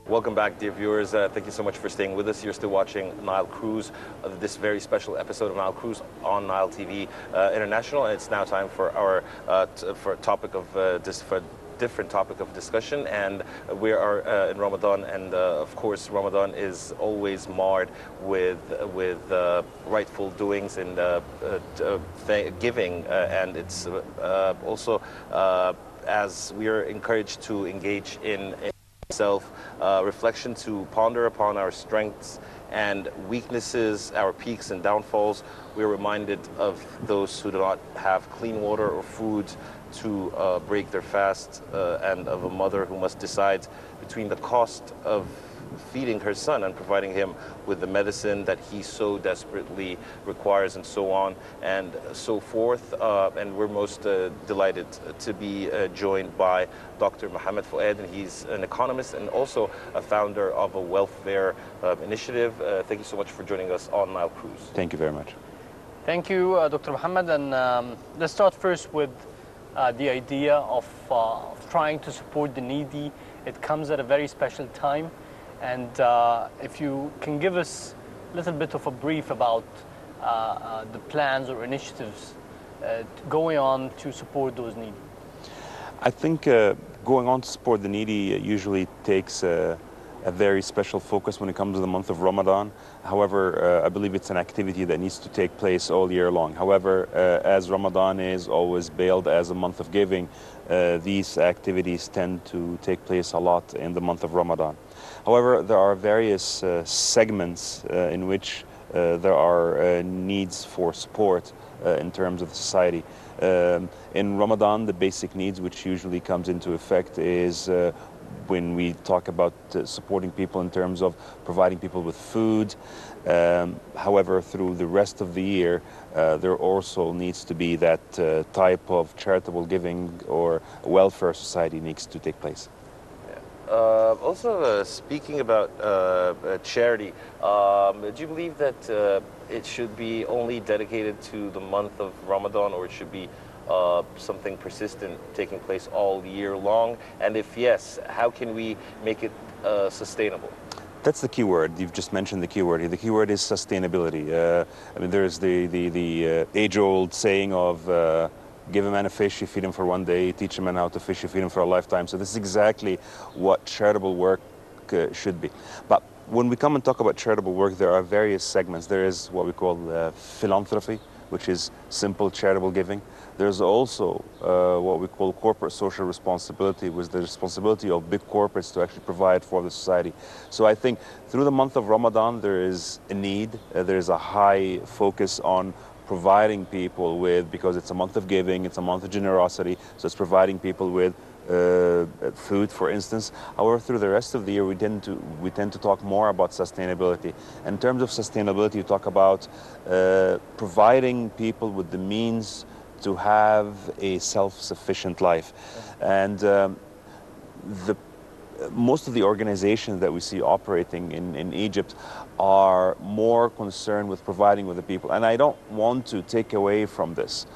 Welcome back, dear viewers. Thank you so much for staying with us. You're still watching Nile Cruise, this very special episode of Nile Cruise on Nile TV International. And it's now time for our different topic of discussion, and we are in Ramadan, and of course Ramadan is always marred with rightful doings and giving, and it's also as we are encouraged to engage in self-reflection, to ponder upon our strengths and weaknesses, our peaks and downfalls. We're reminded of those who do not have clean water or food to break their fast, and of a mother who must decide between the cost of feeding her son and providing him with the medicine that he so desperately requires, and so on and so forth. And we're most delighted to be joined by Dr. Mohammed Fouad, and he's an economist and also a founder of a welfare initiative. Thank you so much for joining us on Nile Cruise. Thank you very much. Thank you, Dr. Mohammed. And let's start first with the idea of trying to support the needy. It comes at a very special time. And if you can give us a little bit of a brief about the plans or initiatives going on to support those needy. I think going on to support the needy usually takes a very special focus when it comes to the month of Ramadan. However, I believe it's an activity that needs to take place all year long. However, as Ramadan is always billed as a month of giving, these activities tend to take place a lot in the month of Ramadan. However, there are various segments in which there are needs for support in terms of the society. In Ramadan, the basic needs which usually comes into effect is when we talk about supporting people in terms of providing people with food. However, through the rest of the year, there also needs to be that type of charitable giving or welfare society needs to take place. Also, speaking about charity, do you believe that it should be only dedicated to the month of Ramadan, or it should be something persistent taking place all year long? And if yes, how can we make it sustainable? That's the key word. You've just mentioned the key word here. The key word is sustainability. I mean, there's the age-old saying of give a man a fish, you feed him for one day. Teach a man how to fish, you feed him for a lifetime. So this is exactly what charitable work should be. But when we come and talk about charitable work, there are various segments. There is what we call philanthropy, which is simple charitable giving. There's also what we call corporate social responsibility, which is the responsibility of big corporates to actually provide for the society. So I think through the month of Ramadan, there is a need, there is a high focus on providing people with, because it's a month of giving, it's a month of generosity, so it's providing people with food, for instance. However, through the rest of the year, we tend to talk more about sustainability. In terms of sustainability, you talk about providing people with the means to have a self-sufficient life. And most of the organizations that we see operating in Egypt are more concerned with providing with the people. And I don't want to take away from this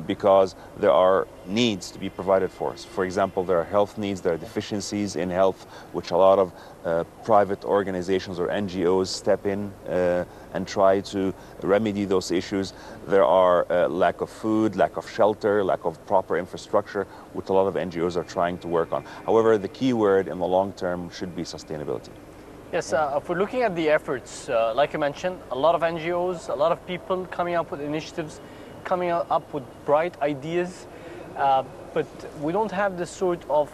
because there are needs to be provided for us. For example, there are health needs, there are deficiencies in health, which a lot of private organizations or NGOs step in and try to remedy those issues. There are lack of food, lack of shelter, lack of proper infrastructure, which a lot of NGOs are trying to work on. However, the key word in the long term should be sustainability. Yes, if we're looking at the efforts, like you mentioned, a lot of NGOs, a lot of people coming up with initiatives, coming up with bright ideas, but we don't have this sort of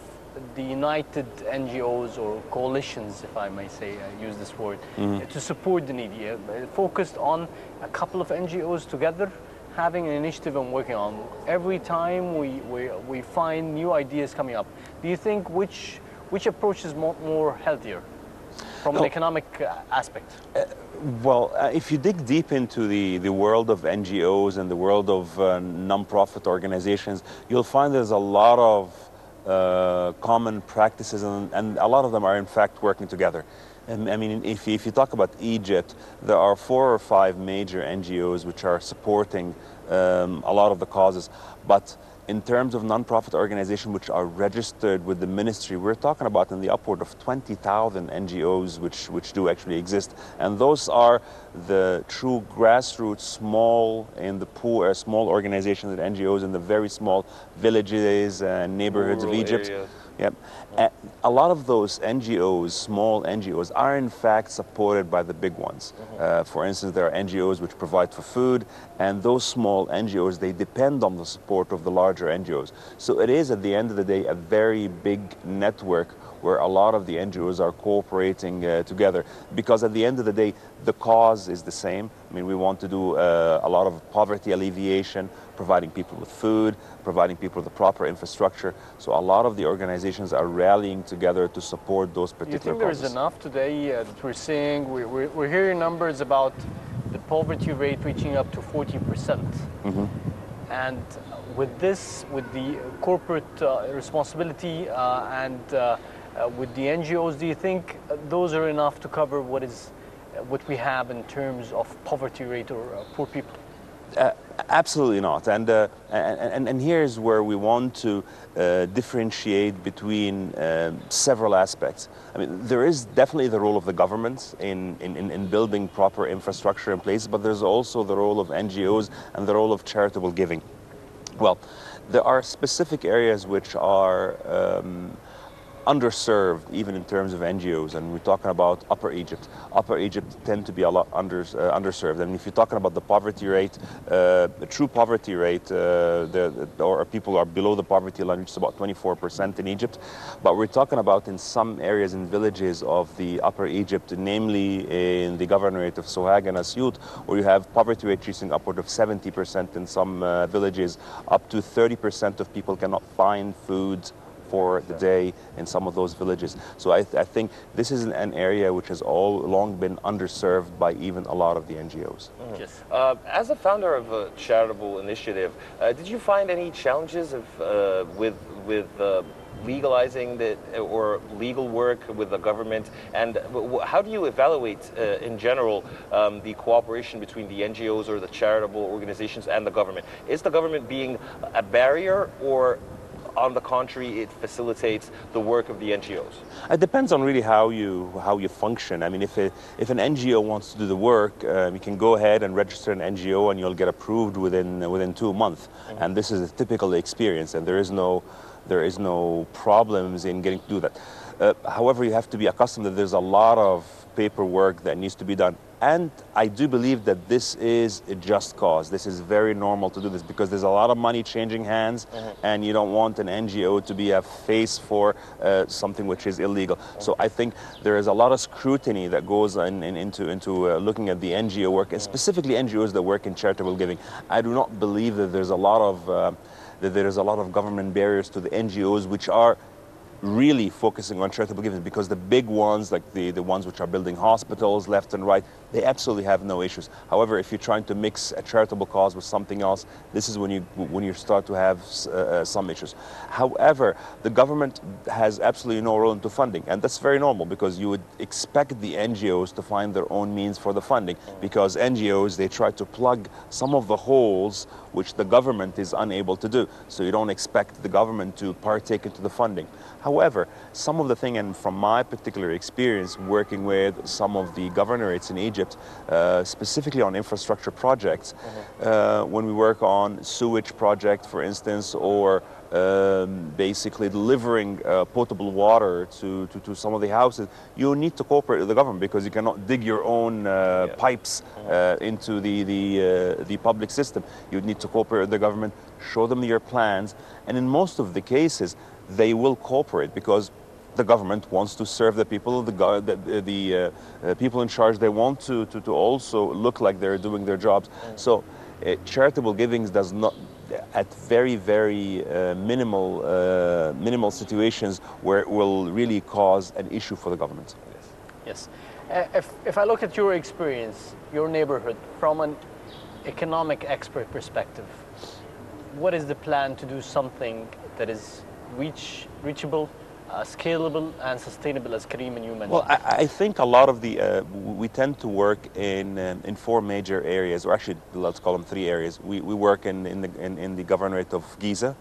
the united NGOs or coalitions, if I may say, use this word, to support the needy. Focused on a couple of NGOs together, having an initiative and working on. Every time we find new ideas coming up. Do you think which approach is more healthier from an economic aspect? Well, if you dig deep into the world of NGOs and the world of non-profit organizations, you'll find there's a lot of common practices, and a lot of them are in fact working together. And I mean, if you talk about Egypt, there are 4 or 5 major NGOs which are supporting a lot of the causes, but in terms of nonprofit organizations which are registered with the ministry, we're talking about in the upward of 20,000 NGOs which do actually exist. And those are the true grassroots, small in the poor, small organizations and NGOs in the very small villages and neighborhoods Rural of Egypt. areas. Yep. A lot of those NGOs, small NGOs, are in fact supported by the big ones. For instance, there are NGOs which provide for food, and those small NGOs, they depend on the support of the larger NGOs. So it is, at the end of the day, a very big network where a lot of the NGOs are cooperating together, because at the end of the day, the cause is the same. I mean, we want to do a lot of poverty alleviation, providing people with food, providing people with the proper infrastructure. So a lot of the organizations are rallying together to support those particular You think there is causes. enough today that we're seeing, we're hearing numbers about the poverty rate reaching up to 40%. And with this, with the corporate responsibility and with the NGOs, do you think those are enough to cover what we have in terms of poverty rate or poor people? Absolutely not. And here's where we want to differentiate between several aspects. I mean, there is definitely the role of the government in building proper infrastructure in place, but there's also the role of NGOs and the role of charitable giving. Well, there are specific areas which are underserved, even in terms of NGOs, and we're talking about Upper Egypt. Upper Egypt tend to be a lot underserved. And if you're talking about the poverty rate, the true poverty rate, or people are below the poverty line, which is about 24% in Egypt. But we're talking about in some areas and villages of the Upper Egypt, namely in the governorate of Sohag and Asyut, where you have poverty rate reaching upward of 70% in some villages. Up to 30% of people cannot find food for the day in some of those villages. So I think this is an area which has all long been underserved by even a lot of the NGOs. Yes. As a founder of a charitable initiative, did you find any challenges with legalizing or legal work with the government? And how do you evaluate, in general, the cooperation between the NGOs or the charitable organizations and the government? Is the government being a barrier, or on the contrary, it facilitates the work of the NGOs? It depends on really how you function. I mean, if an NGO wants to do the work, you can go ahead and register an NGO, and you'll get approved within 2 months. And this is a typical experience, and there is no problems in getting to do that. However, you have to be accustomed that there's a lot of paperwork that needs to be done. And I do believe that this is a just cause. This is very normal to do this, because there's a lot of money changing hands, and you don't want an NGO to be a face for something which is illegal. So I think there is a lot of scrutiny that goes into looking at the NGO work, and specifically NGOs that work in charitable giving. I do not believe that there's a lot of government barriers to the NGOs which are really focusing on charitable giving, because the big ones, like the ones which are building hospitals left and right, they absolutely have no issues. However, if you're trying to mix a charitable cause with something else, this is when you start to have some issues. However, the government has absolutely no role into funding, and that's very normal, because you would expect the NGOs to find their own means for the funding, because NGOs, they try to plug some of the holes which the government is unable to do. So you don't expect the government to partake into the funding. However, some of the thing, and from my particular experience working with some of the governorates in Egypt, specifically on infrastructure projects, when we work on sewage project, for instance, or basically delivering potable water to some of the houses, you need to cooperate with the government, because you cannot dig your own pipes into the public system. You need to cooperate with the government, show them your plans, and in most of the cases, they will cooperate, because the government wants to serve the people. The people in charge, they want to also look like they're doing their jobs. So charitable giving does not, at very minimal situations where it will really cause an issue for the government. Yes. If I look at your experience, your neighborhood, from an economic expert perspective, what is the plan to do something that is reachable, scalable and sustainable, as Kareem and you mentioned? Well, I think a lot of the, we tend to work in four major areas, or actually let's call them three areas. We work in the governorate of Giza,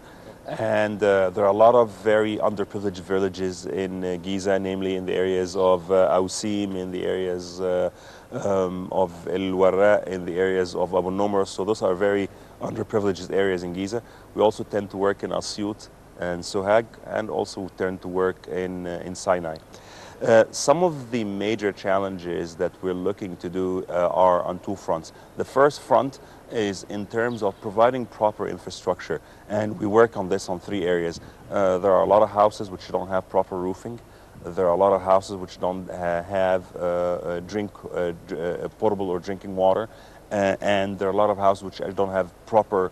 and there are a lot of very underprivileged villages in Giza, namely in the areas of Ausim, in the areas of El Warra, in the areas of Abu Nomar. So those are very underprivileged areas in Giza. We also tend to work in Asyut and Sohag, and also tend to work in Sinai. Some of the major challenges that we're looking to do are on two fronts. The first front is in terms of providing proper infrastructure, and we work on this on three areas. There are a lot of houses which don't have proper roofing. There are a lot of houses which don't have potable or drinking water, and there are a lot of houses which don't have proper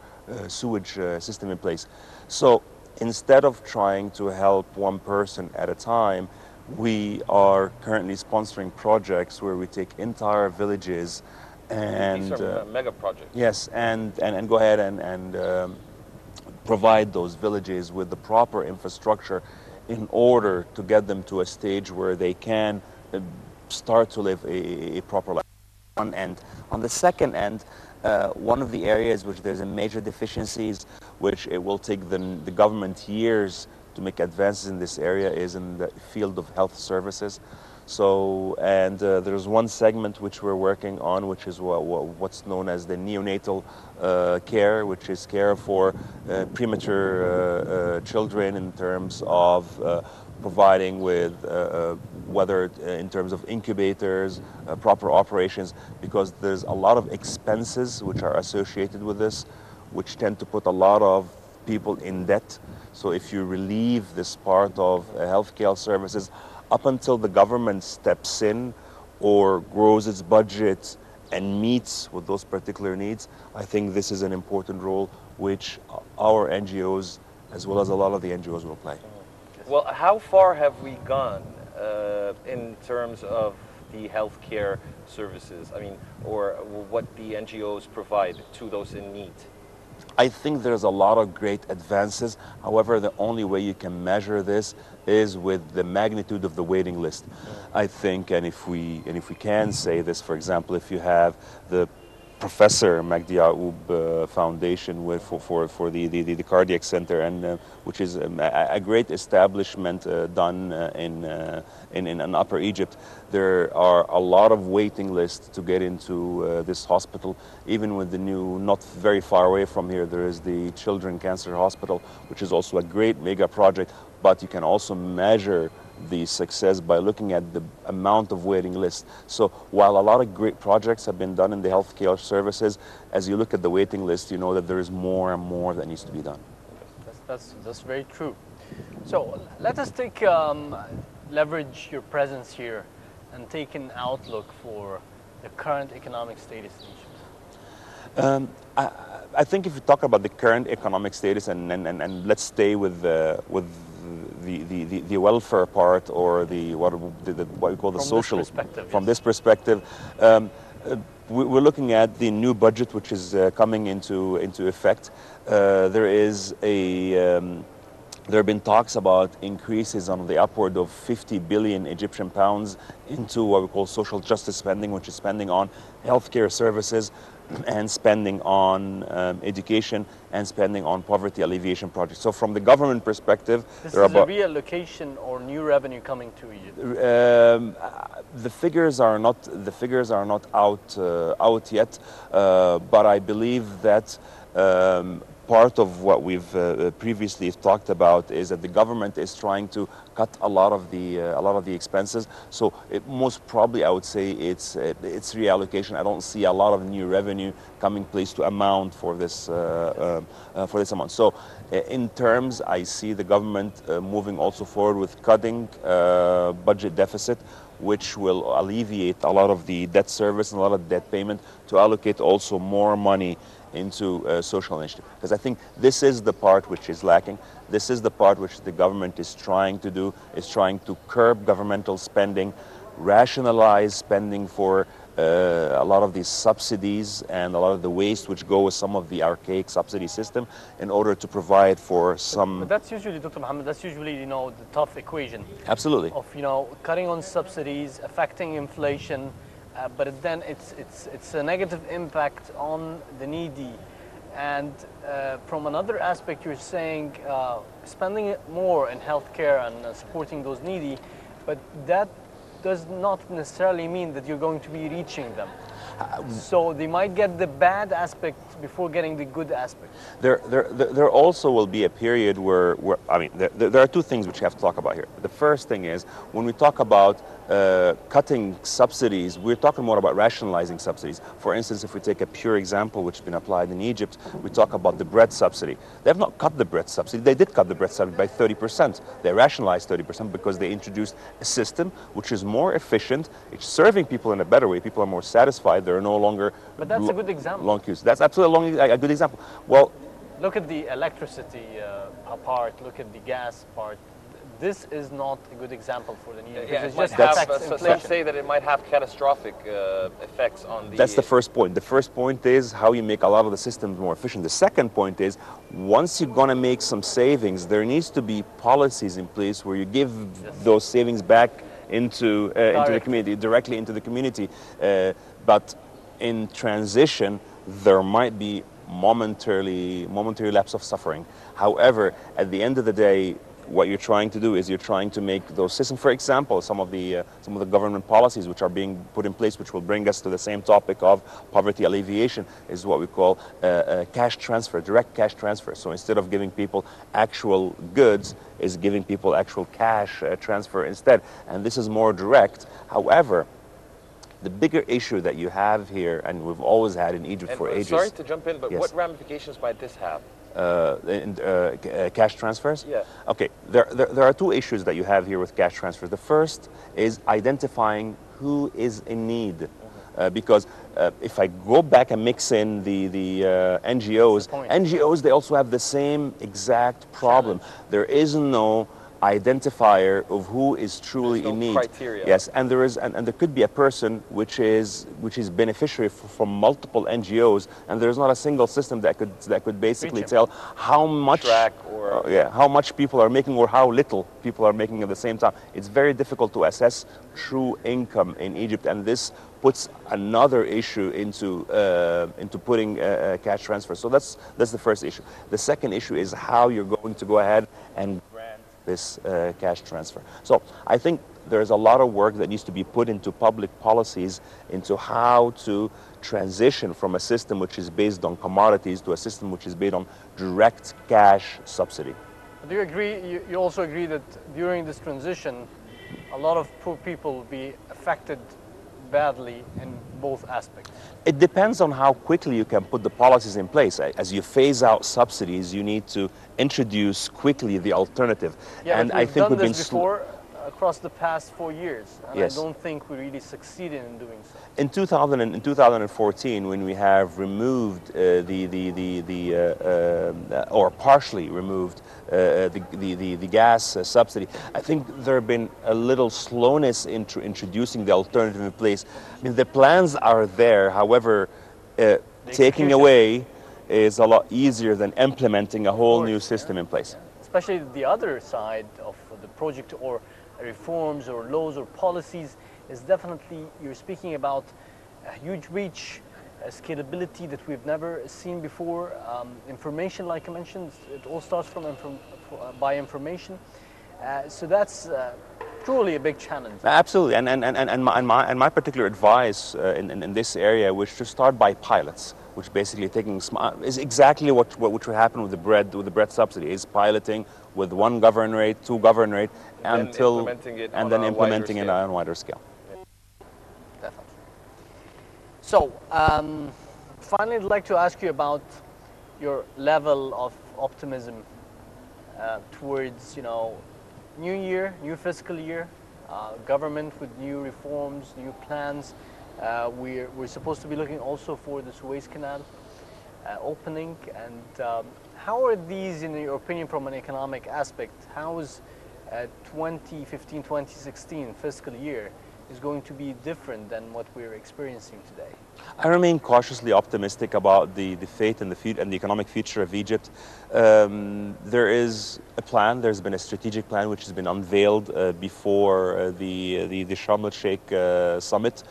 sewage system in place. So instead of trying to help one person at a time, we are currently sponsoring projects where we take entire villages and These are mega projects. yes, and go ahead and provide those villages with the proper infrastructure in order to get them to a stage where they can start to live a proper life. On one end. On the second end, one of the areas which there's a major deficiencies, which it will take the government years to make advances in this area, is in the field of health services. So, and there's one segment which we're working on, which is what's known as the neonatal care, which is care for premature children in terms of providing with whether in terms of incubators, proper operations, because there's a lot of expenses which are associated with this, which tend to put a lot of people in debt. So if you relieve this part of healthcare services up until the government steps in or grows its budget and meets with those particular needs, I think this is an important role which our NGOs, as well as a lot of the NGOs, will play. Well, how far have we gone in terms of the healthcare services? I mean, or what the NGOs provide to those in need? I think there's a lot of great advances. However, the only way you can measure this is with the magnitude of the waiting list. I think, and if we can say this, for example, if you have the Professor Magdi Yaoub Foundation for the cardiac center, and which is a great establishment done in Upper Egypt. There are a lot of waiting lists to get into this hospital. Even with the new, not very far away from here, there is the Children Cancer Hospital, which is also a great mega project. But you can also measure the success by looking at the amount of waiting lists. So while a lot of great projects have been done in the healthcare services, as you look at the waiting list, you know that there is more and more that needs to be done. That's very true. So let us take leverage your presence here and take an outlook for the current economic status in Egypt. I think if you talk about the current economic status, and let's stay with the welfare part, or what we call the social, from this perspective, we're looking at the new budget which is coming into effect. There have been talks about increases on the upward of 50 billion Egyptian pounds into what we call social justice spending, which is spending on healthcare services and spending on education and spending on poverty alleviation projects. So from the government perspective, this is a reallocation or new revenue coming to Egypt. The figures are not out yet, but I believe that part of what we've previously talked about is that the government is trying to cut a lot of the expenses. So most probably, I would say it's reallocation. I don't see a lot of new revenue coming place to amount for this amount. So in terms, I see the government moving also forward with cutting budget deficit, which will alleviate a lot of the debt service and a lot of debt payment, to allocate also more money into social initiative. Because I think this is the part which is lacking. This is the part which the government is trying to do, is trying to curb governmental spending, rationalize spending for a lot of these subsidies and a lot of the waste which go with some of the archaic subsidy system in order to provide for some... But that's usually, Dr. Mohammed, that's usually, the tough equation Absolutely. of, cutting on subsidies, affecting inflation, but then it's a negative impact on the needy. And from another aspect, you're saying spending more in healthcare and supporting those needy, but that does not necessarily mean that you're going to be reaching them. So they might get the bad aspect before getting the good aspect. There also will be a period where I mean, there are two things which you have to talk about here. The first thing is, when we talk about cutting subsidies, we're talking more about rationalizing subsidies. For instance, if we take a pure example which has been applied in Egypt, we talk about the bread subsidy. They have not cut the bread subsidy. They did cut the bread subsidy by 30%. They rationalized 30% because they introduced a system which is more efficient. It's serving people in a better way. People are more satisfied. There are no longer... But that's a good example. Long queues. That's absolutely a good example. Well, look at the electricity part. Look at the gas part. This is not a good example for the needy. Yeah, it's it just might have, affects some inflation. say that it might have catastrophic effects on the... That's the first point. The first point is how you make a lot of the systems more efficient. The second point is, once you're going to make some savings, there needs to be policies in place where you give those savings back into the community, directly into the community. But in transition, there might be momentary lapse of suffering. However, at the end of the day, what you're trying to do is you're trying to make those systems, for example, some of the government policies which are being put in place, which will bring us to the same topic of poverty alleviation, is what we call cash transfer, direct cash transfer. So instead of giving people actual goods, is giving people actual cash transfer instead. And this is more direct. However, the bigger issue that you have here, and we've always had in Egypt for ages... Sorry to jump in, but yes. What ramifications might this have? Cash transfers? Yeah. Okay, there are two issues that you have here with cash transfers. The first is identifying who is in need. Because if I go back and mix in the NGOs, they also have the same exact problem. There is no identifier of who is truly in need. Criteria. Yes, and there is, and there could be a person which is beneficiary from multiple NGOs, and there's not a single system that could basically tell how much how much people are making or how little people are making at the same time. It's very difficult to assess true income in Egypt, and this puts another issue into putting cash transfer. So that's the first issue. The second issue is how you're going to go ahead and grant this cash transfer. So I think there's a lot of work that needs to be put into public policies into how to transition from a system which is based on commodities to a system which is based on direct cash subsidy. Do you agree? You also agree that during this transition, a lot of poor people will be affected badly in both aspects? It depends on how quickly you can put the policies in place. As you phase out subsidies, you need to introduce quickly the alternative. Yeah, and but I think done we've this been before across the past 4 years, and yes. I don't think we really succeeded in doing so. In 2014, when we have removed or partially removed the gas subsidy, I think there have been a little slowness in introducing the alternative in place. I mean, the plans are there. However, taking away is a lot easier than implementing a whole new system in place. Especially the other side of the project, or reforms or laws or policies, is definitely, you're speaking about a huge reach, scalability that we've never seen before. Information, like I mentioned, it all starts from by information. So that's truly a big challenge. Absolutely, and my particular advice in this area was to start by pilots, which basically is exactly what would happen with the bread subsidy, is piloting with one governorate, two governorate, until implementing it on a wider scale. Definitely. So, finally, I'd like to ask you about your level of optimism towards, new year, new fiscal year, government with new reforms, new plans. We're supposed to be looking also for the Suez Canal opening. And how are these, in your opinion, from an economic aspect, how is 2015-2016 fiscal year is going to be different than what we're experiencing today? I remain cautiously optimistic about the fate and the economic future of Egypt. There is a plan. There's been a strategic plan which has been unveiled before the Sharm el-Sheikh summit.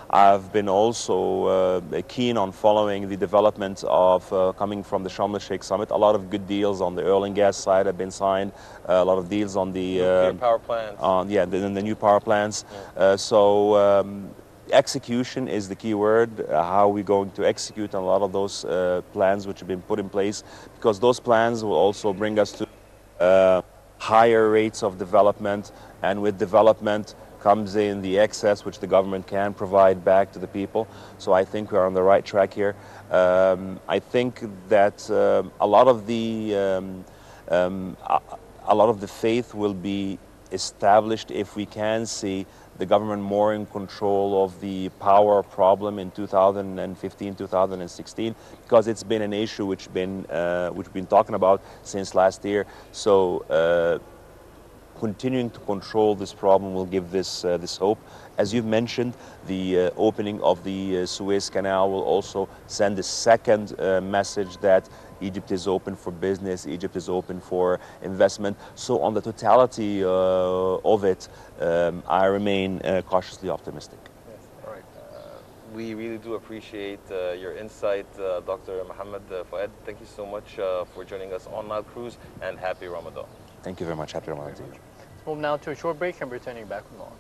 I've been also keen on following the development of coming from the Sharm el-Sheikh summit. A lot of good deals on the oil and gas side have been signed. A lot of deals on the nuclear power plants. The new power plants. Execution is the key word. How are we going to execute on a lot of those plans which have been put in place? Because those plans will also bring us to higher rates of development, and with development comes in the excess which the government can provide back to the people. So I think we are on the right track here. I think that a lot of the faith will be established if we can see the government more in control of the power problem in 2015, 2016, because it's been an issue which we've been talking about since last year. So continuing to control this problem will give this hope. As you've mentioned, the opening of the Suez Canal will also send a second message that Egypt is open for business, Egypt is open for investment. So on the totality of it, I remain cautiously optimistic. Yes. All right. We really do appreciate your insight, Dr. Mohammed Fouad. Thank you so much for joining us on Nile Cruise, and happy Ramadan. Thank you very much. Happy Ramadan to you. Let's move now to a short break and returning back with more.